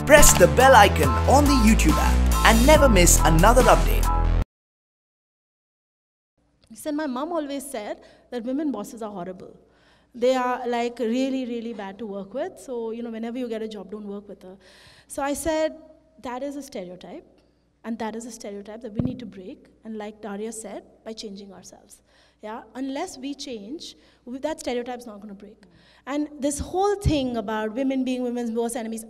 Press the bell icon on the YouTube app and never miss another update. He said, my mom always said that women bosses are horrible. They are like really, really bad to work with. So, whenever you get a job, don't work with her. So I said, that is a stereotype. And that is a stereotype that we need to break. And like Daria said, by changing ourselves. Yeah, unless we change, that stereotype's not going to break. And this whole thing about women being women's worst enemies,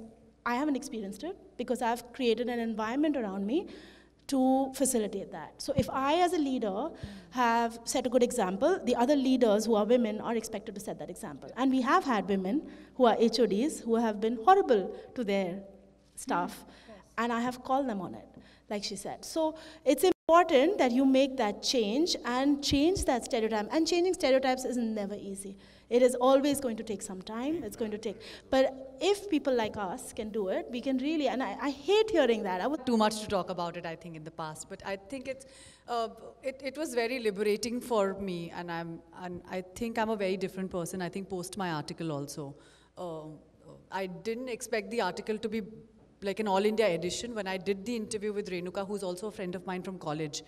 I haven't experienced it because I've created an environment around me to facilitate that. So if I as a leader have set a good example, the other leaders who are women are expected to set that example. And we have had women who are HODs who have been horrible to their staff. And I have called them on it, like she said. So it's important that you make that change and change that stereotype. And changing stereotypes is never easy. It is always going to take some time. It's going to take. But if people like us can do it, we can really, and I hate hearing that. Too much to talk about it, I think, in the past. But I think it was very liberating for me. And I think I'm a very different person. I think post my article also. I didn't expect the article to be like an all-India edition. When I did the interview with Renuka, who's also a friend of mine from college,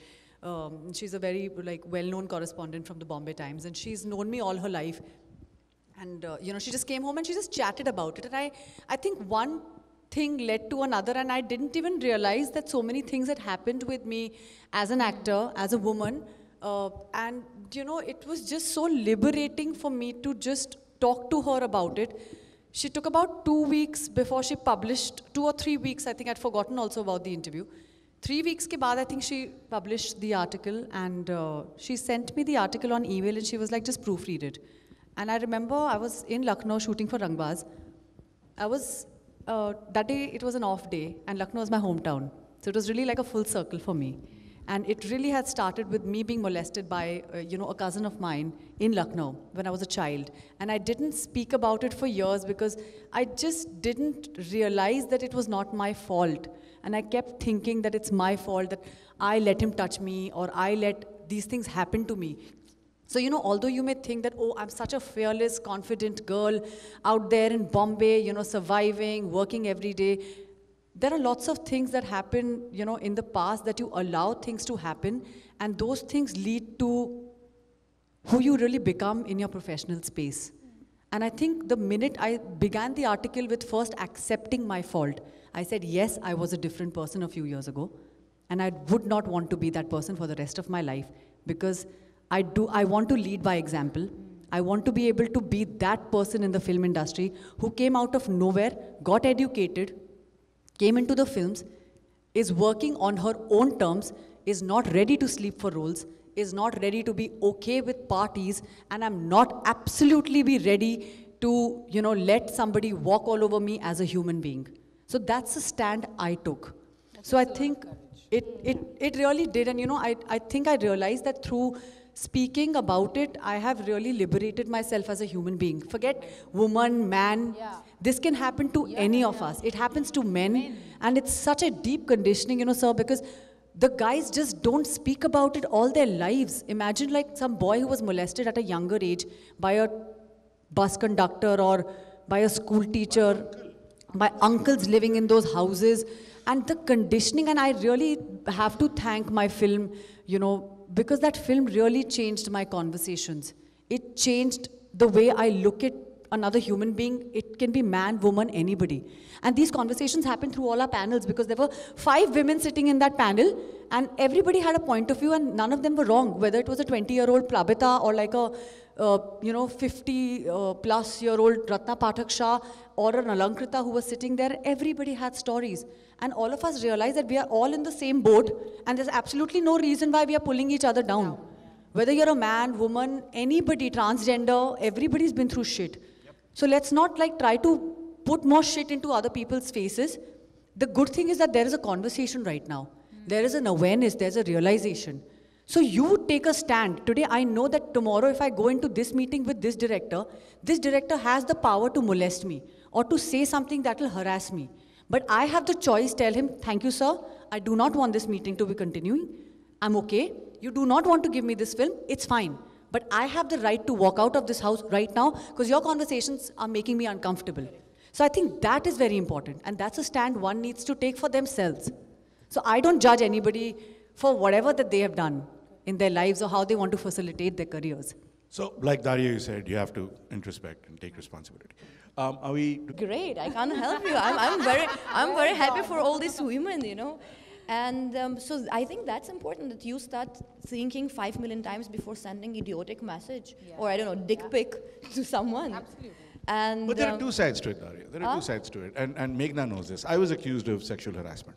she's a very well-known correspondent from the Bombay Times, and she's known me all her life. And she just came home and she just chatted about it. And I think one thing led to another, and I didn't even realize that so many things had happened with me as an actor, as a woman. And it was just so liberating for me to just talk to her about it. She took about 2 weeks before she published, 2 or 3 weeks, I think I'd forgotten also about the interview. 3 weeks ke baad, I think she published the article, and she sent me the article on email, and she was like, just proofread it. And I remember I was in Lucknow shooting for Rangbaz. That day it was an off day, and Lucknow was my hometown. So it was really like a full circle for me. And it really had started with me being molested by, a cousin of mine in Lucknow when I was a child. And I didn't speak about it for years because I just didn't realize that it was not my fault. And I kept thinking that it's my fault, that I let him touch me, or I let these things happen to me. So, although you may think that, oh, I'm such a fearless, confident girl out there in Bombay, surviving, working every day, there are lots of things that happen, in the past that you allow things to happen, and those things lead to who you really become in your professional space. And I think the minute I began the article with first accepting my fault, I said, yes, I was a different person a few years ago, and I would not want to be that person for the rest of my life, because I want to lead by example. I want to be able to be that person in the film industry who came out of nowhere, got educated, came into the films, is working on her own terms, is not ready to sleep for roles, is not ready to be okay with parties, and I'm not absolutely be ready to, let somebody walk all over me as a human being. So that's the stand I took. So I think it really did, and I think I realized that through speaking about it, I have really liberated myself as a human being. Forget woman, man. Yeah. This can happen to any of us. It happens to men. And it's such a deep conditioning, sir, because the guys just don't speak about it all their lives. Imagine like some boy who was molested at a younger age by a bus conductor or by a school teacher, by uncles living in those houses. And the conditioning, and I really have to thank my film, because that film really changed my conversations. It changed the way I look at another human being. It can be man, woman, anybody. And these conversations happened through all our panels because there were 5 women sitting in that panel, and everybody had a point of view, and none of them were wrong, whether it was a 20-year-old Plabita or like a 50-plus-year-old Ratna Pathak Shah or an Alankrita who was sitting there. Everybody had stories. And all of us realized that we are all in the same boat, and there's absolutely no reason why we are pulling each other down. Whether you're a man, woman, anybody, transgender, everybody's been through shit. Yep. So let's not try to put more shit into other people's faces. The good thing is that there is a conversation right now. There is an awareness, there's a realization. So you take a stand. Today I know that tomorrow if I go into this meeting with this director has the power to molest me or to say something that will harass me. But I have the choice, tell him, thank you sir, I do not want this meeting to be continuing. I'm okay. You do not want to give me this film, it's fine. But I have the right to walk out of this house right now because your conversations are making me uncomfortable. So I think that is very important, and that's a stand one needs to take for themselves. So I don't judge anybody for whatever that they have done in their lives or how they want to facilitate their careers. So, like Daria, you said, you have to introspect and take responsibility. Are we? Great, I can't help you. I'm very happy for all these women, you know. And so I think that's important, that you start thinking 5 million times before sending idiotic message or, I don't know, dick pic to someone. Absolutely. And, But there are two sides to it, Daria. There are two sides to it. And Meghna knows this. I was accused of sexual harassment.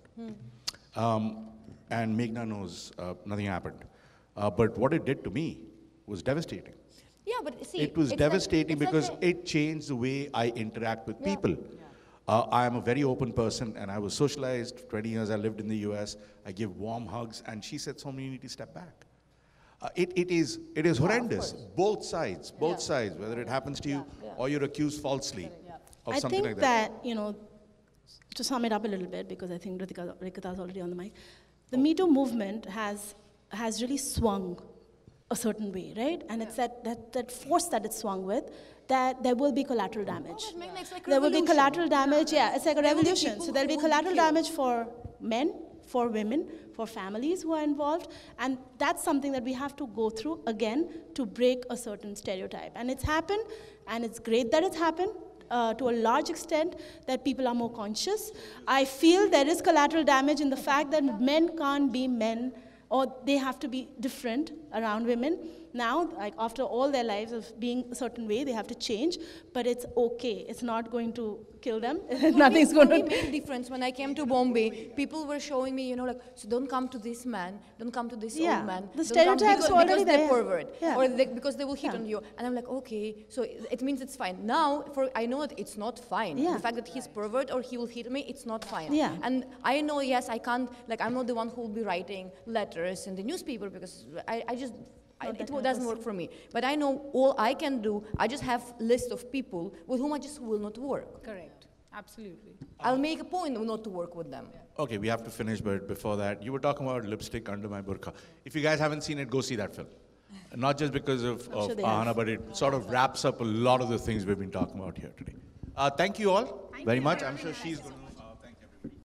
And Meghna knows nothing happened. But what it did to me was devastating. yeah, but see, It was it's devastating like because it changed the way I interact with people. I am a very open person, and I was socialized. 20 years I lived in the US. I give warm hugs, and she said, "Someone, you need to step back." It is horrendous. Both sides, whether it happens to you or you're accused falsely of something like that. I think that, you know, to sum it up a little bit, because I think Ritika is already on the mic, the Me Too movement has really swung a certain way, right? And it's that force that it's swung with, that there will be collateral damage. It's like There will be revolution. collateral damage, it's like a There will be revolution. people So there'll be who will be collateral killed. damage for men, for women, for families who are involved. And that's something that we have to go through again to break a certain stereotype. And it's happened, and it's great that it's happened. To a large extent, that people are more conscious. I feel there is collateral damage in the fact that men can't be men, or they have to be different around women. Now, like after all their lives of being a certain way, they have to change, but it's okay. It's not going to kill them. Nothing's going For me, to... made a difference when I came to Bombay. People were showing me, you know, like, so don't come to this man, don't come to this Yeah, old man. the don't come stereotypes because, were already because they're there. pervert, Yeah. or because they will hit Yeah. on you. And I'm like, okay, so it means it's fine. Now, I know that it's not fine. Yeah. The fact that he's pervert or he will hit me, it's not fine. Yeah. And I know, yes, I can't, like, I'm not the one who will be writing letters in the newspaper because it doesn't work for me. But I know all I can do, I just have list of people with whom I just will not work. Correct. Absolutely. I'll make a point not to work with them. Okay, we have to finish, but before that, you were talking about lipstick under my burqa. If you guys haven't seen it, go see that film. Not just because of sure they Ahana, have. but it sort of wraps up a lot of the things we've been talking about here today. Thank you all very much. I'm sure she's going to